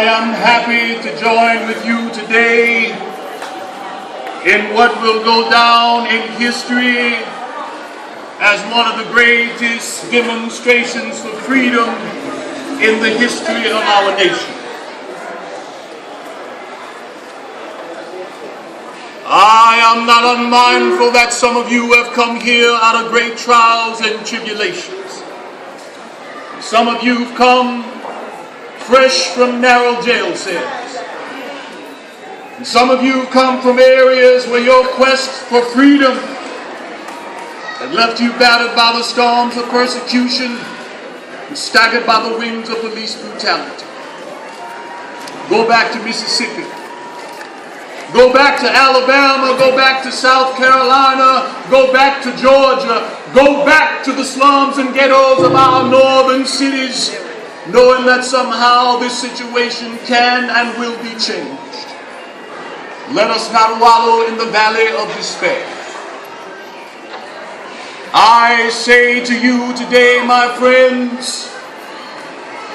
I am happy to join with you today in what will go down in history as one of the greatest demonstrations for freedom in the history of our nation. I am not unmindful that some of you have come here out of great trials and tribulations. Some of you have come fresh from narrow jail cells. And some of you have come from areas where your quest for freedom had left you battered by the storms of persecution and staggered by the winds of police brutality. Go back to Mississippi. Go back to Alabama. Go back to South Carolina. Go back to Georgia. Go back to the slums and ghettos of our northern cities, knowing that somehow this situation can and will be changed. Let us not wallow in the valley of despair. I say to you today, my friends,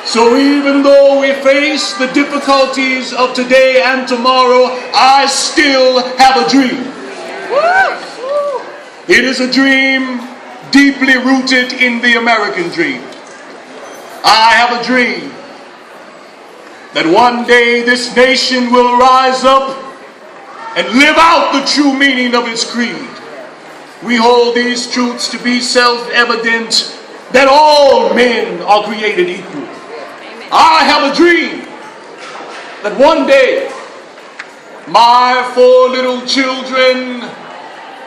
so even though we face the difficulties of today and tomorrow, I still have a dream. It is a dream deeply rooted in the American dream. I have a dream that one day this nation will rise up and live out the true meaning of its creed. We hold these truths to be self-evident, that all men are created equal. I have a dream that one day my 4 little children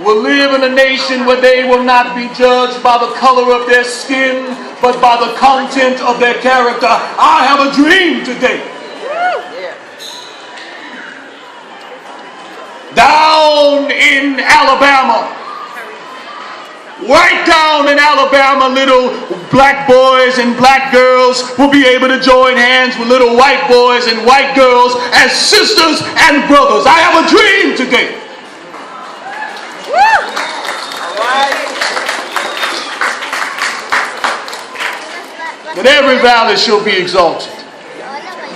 will live in a nation where they will not be judged by the color of their skin, but by the content of their character. I have a dream today. Down in Alabama, right down in Alabama, little black boys and black girls will be able to join hands with little white boys and white girls as sisters and brothers. I have a dream today. That every valley shall be exalted,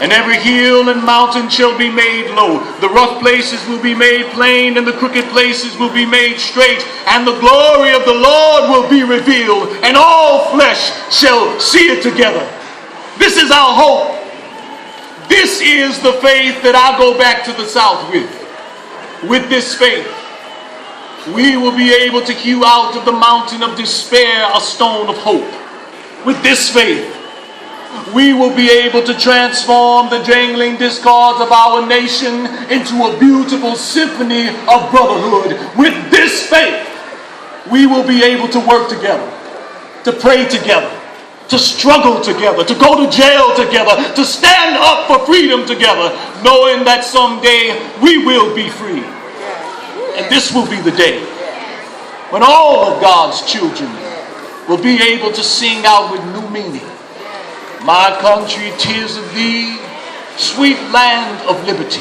and every hill and mountain shall be made low. The rough places will be made plain, and the crooked places will be made straight, and the glory of the Lord will be revealed, and all flesh shall see it together. This is our hope. This is the faith that I go back to the South with. With this faith, we will be able to hew out of the mountain of despair a stone of hope. With this faith, we will be able to transform the jangling discords of our nation into a beautiful symphony of brotherhood. With this faith, we will be able to work together, to pray together, to struggle together, to go to jail together, to stand up for freedom together, knowing that someday we will be free. And this will be the day when all of God's children will be able to sing out with new meaning. My country, 'tis of thee, sweet land of liberty.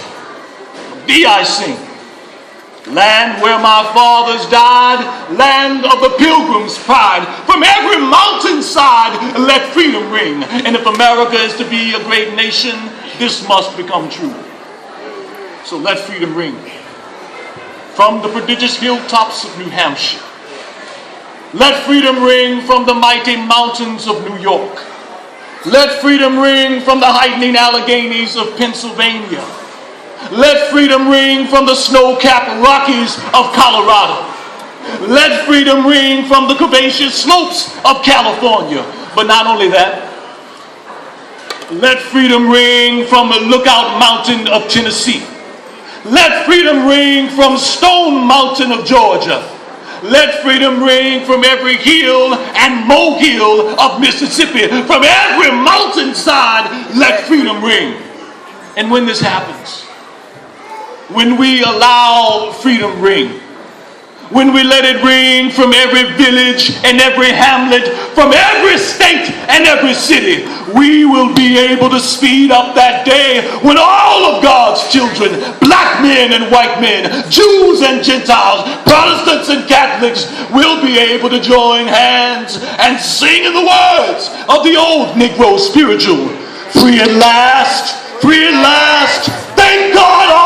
Of thee I sing. Land where my fathers died, land of the pilgrim's pride. From every mountainside, let freedom ring. And if America is to be a great nation, this must become true. So let freedom ring. From the prodigious hilltops of New Hampshire. Let freedom ring from the mighty mountains of New York. Let freedom ring from the heightening Alleghenies of Pennsylvania. Let freedom ring from the snow-capped Rockies of Colorado. Let freedom ring from the curvaceous slopes of California. But not only that, let freedom ring from the Lookout Mountain of Tennessee. Let freedom ring from Stone Mountain of Georgia. Let freedom ring from every hill and molehill of Mississippi. From every mountainside, let freedom ring. And when this happens, when we allow freedom ring, when we let it ring from every village and every hamlet, from every state and every city, we will be able to speed up that day when all of God's children, black men and white men, Jews and Gentiles, Protestants and Catholics, will be able to join hands and sing in the words of the old Negro spiritual. Free at last, free at last. Thank God